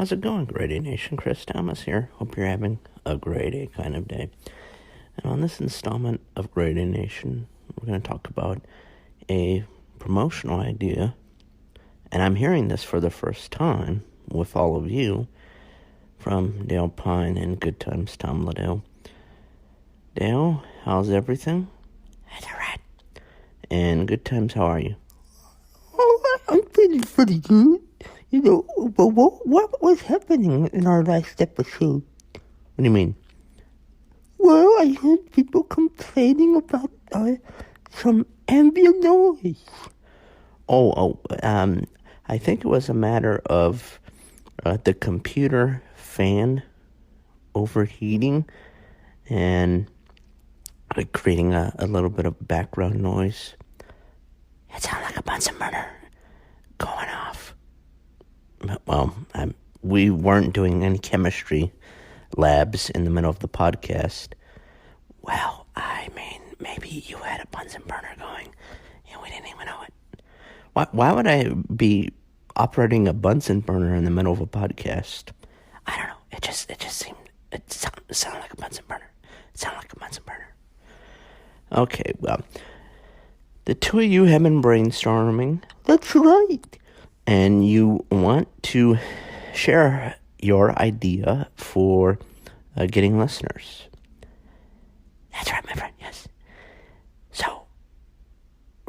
How's it going, Grade A Nation? Chris Thomas here. Hope you're having a grade A kind of day. And on this installment of Grade A Nation, we're going to talk about a promotional idea. And I'm hearing this for the first time with all of you from Dale Pine and Good Times Tom Ladoux. Dale, how's everything? That's all right. And Good Times, how are you? Oh, I'm pretty good. But what was happening in our last episode? What do you mean? Well, I heard people complaining about some ambient noise. I think it was a matter of the computer fan overheating and creating a little bit of background noise. It sounded like a Bunsen burner going off. Well, we weren't doing any chemistry labs in the middle of the podcast. Well, I mean, maybe you had a Bunsen burner going and we didn't even know it. Why would I be operating a Bunsen burner in the middle of a podcast? I don't know. It just seemed, it sounded like a Bunsen burner. It sounded like a Bunsen burner. Okay, well, the two of you have been brainstorming. That's right. And you want to share your idea for getting listeners. That's right, my friend, yes. So,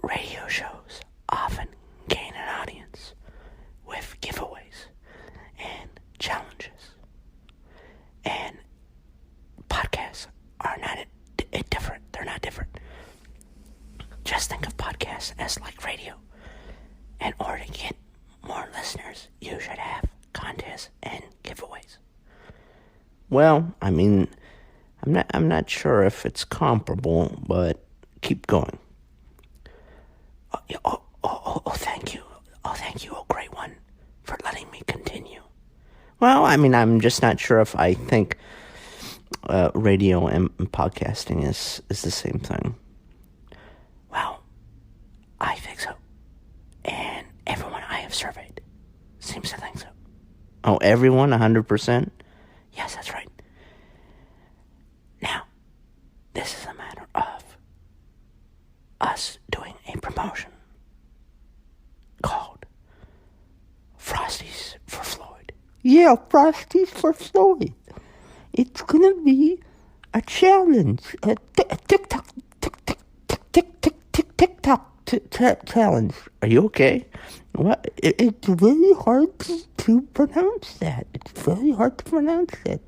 radio shows often gain an audience with giveaways and challenges. And podcasts are not different. They're not different. Just think of podcasts as like radio. In order to get more listeners, you should have contests and giveaways. Well, I mean, I'm not sure if it's comparable, but keep going. Thank you. Oh, thank you, great one, for letting me continue. Well, I mean, I'm just not sure if I think radio and podcasting is the same thing. Well, I think so. And everyone I have surveyed seems to think so. Oh, everyone, 100%? Yes, that's right. Now, this is a matter of us doing a promotion called Frosties for Floyd. Yeah, Frosties for Floyd. It's gonna be a challenge, a TikTok challenge. Are you okay? What? It's very hard to pronounce that. It's very hard to pronounce that.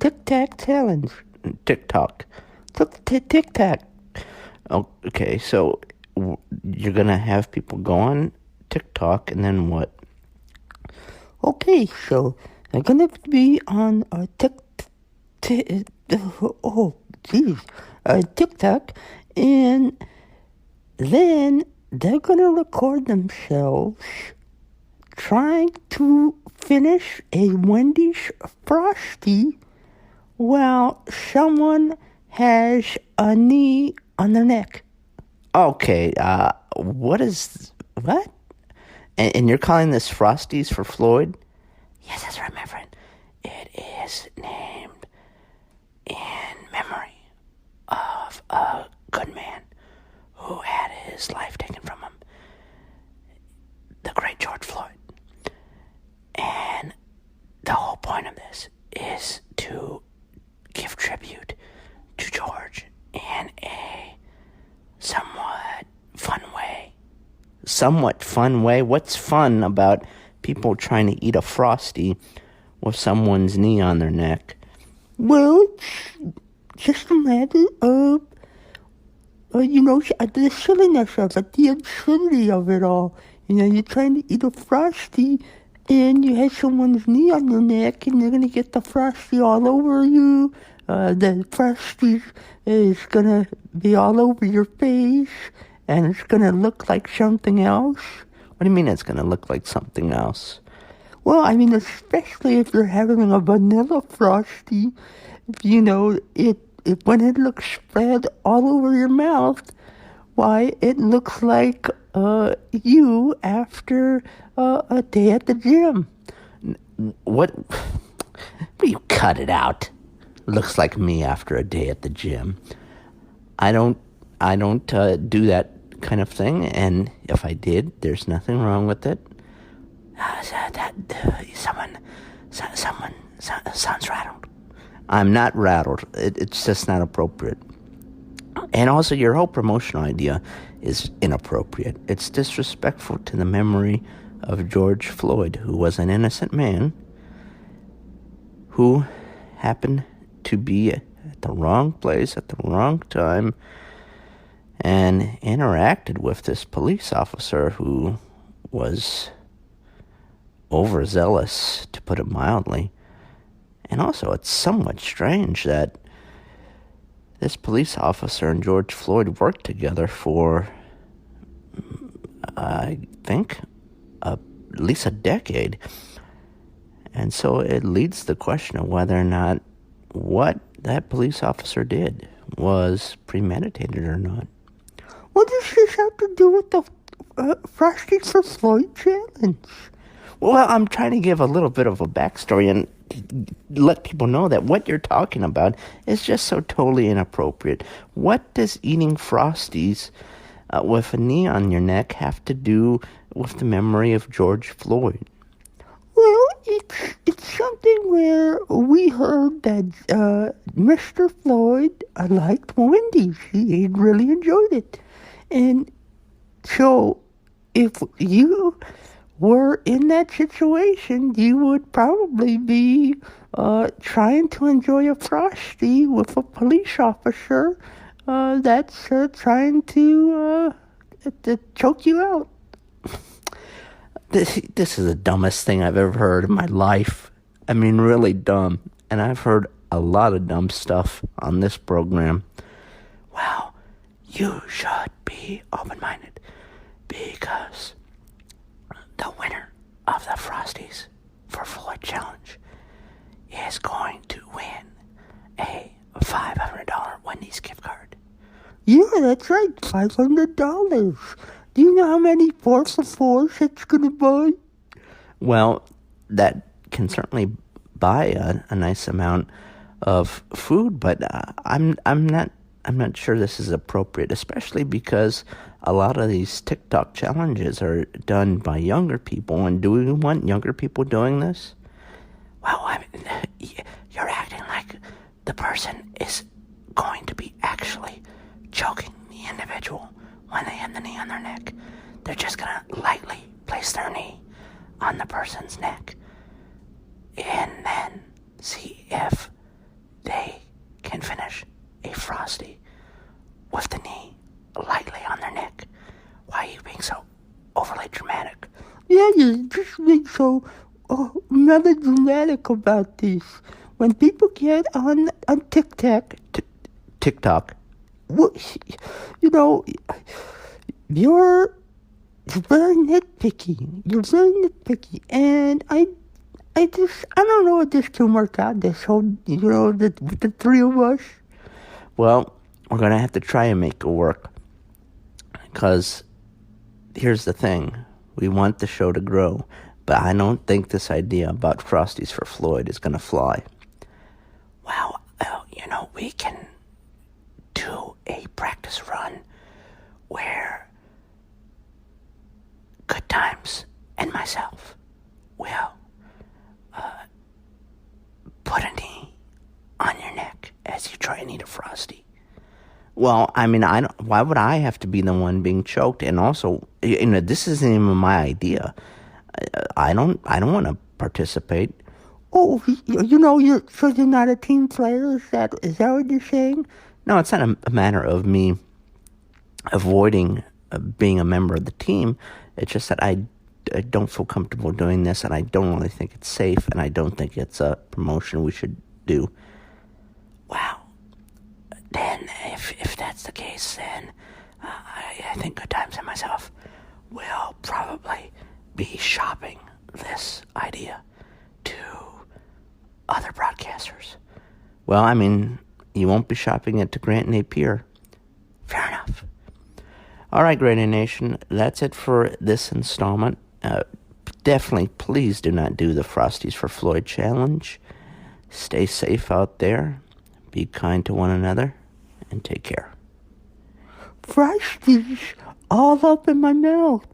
Tic-tac challenge. TikTok. Tic-tac. Oh, okay, so you're going to have people go on TikTok, and then what? Okay, so they're going to be on TikTok, and then they're going to record themselves trying to finish a Wendy's Frosty while someone has a knee on their neck. Okay, what? And you're calling this Frosties for Floyd? Yes, that's right, my friend. It is named in memory of a good man who had his life taken from him, the great George Floyd. And the whole point of this is to give tribute to George in a somewhat fun way. Somewhat fun way? What's fun about people trying to eat a Frosty with someone's knee on their neck? Well, it's just a matter of the silliness of it, the absurdity of it all. You're trying to eat a Frosty, and you have someone's knee on your neck, and they're going to get the Frosty all over you. The Frosty is going to be all over your face, and it's going to look like something else. What do you mean it's going to look like something else? Well, I mean, especially if you're having a vanilla Frosty, when it looks spread all over your mouth, why, it looks like you after a day at the gym. What? You cut it out. Looks like me after a day at the gym. I don't do that kind of thing, and if I did, there's nothing wrong with it. Someone sounds rattled. I'm not rattled. It's just not appropriate. And also, your whole promotional idea is inappropriate. It's disrespectful to the memory of George Floyd, who was an innocent man who happened to be at the wrong place at the wrong time and interacted with this police officer who was overzealous, to put it mildly. And also, it's somewhat strange that this police officer and George Floyd worked together for, I think, at least a decade. And so it leads to the question of whether or not what that police officer did was premeditated or not. What does this have to do with the Frosties for Floyd challenge? Well, I'm trying to give a little bit of a backstory and let people know that what you're talking about is just so totally inappropriate. What does eating Frosties with a knee on your neck have to do with the memory of George Floyd? Well, it's something where we heard that Mr. Floyd liked Wendy. He really enjoyed it. And so if you were in that situation, you would probably be trying to enjoy a Frosty with a police officer that's trying to choke you out. This is the dumbest thing I've ever heard in my life. I mean, really dumb. And I've heard a lot of dumb stuff on this program. Well, you should be open-minded, because the winner of the Frosties for Floyd Challenge is going to win a $500 Wendy's gift card. Yeah, that's right, $500. Do you know how many 4 for 4s it's gonna buy? Well, that can certainly buy a nice amount of food, but I'm not sure this is appropriate, especially because a lot of these TikTok challenges are done by younger people. And do we want younger people doing this? Well, I mean, you're acting like the person is going to be actually choking the individual when they have the knee on their neck. They're just going to lightly place their knee on the person's neck and then see if they can finish a Frosty with the knee lightly on their neck. Why are you being so overly dramatic? Yeah, you just being so melodramatic about this. When people get on TikTok, well, you know, you're very nitpicky. You're very nitpicky, and I don't know if this can work out. This whole, the three of us. Well, we're going to have to try and make it work. Because here's the thing. We want the show to grow. But I don't think this idea about Frosties for Floyd is going to fly. Well, we can do a practice run where Good Times and myself will put a knee on your neck as you try and eat a Frosty. Well, I mean, why would I have to be the one being choked? And also, this isn't even my idea. I don't want to participate. Oh, you're not a team player? Is that what you're saying? No, it's not a matter of me avoiding being a member of the team. It's just that I don't feel comfortable doing this, and I don't really think it's safe, and I don't think it's a promotion we should do. Wow. Then, if that's the case, then I think Good Times and myself will probably be shopping this idea to other broadcasters. Well, I mean, you won't be shopping it to Grant Napier. Fair enough. All right, Grant Nation, that's it for this installment. definitely, please do not do the Frosties for Floyd challenge. Stay safe out there. Be kind to one another. And take care. Frosties all up in my mouth.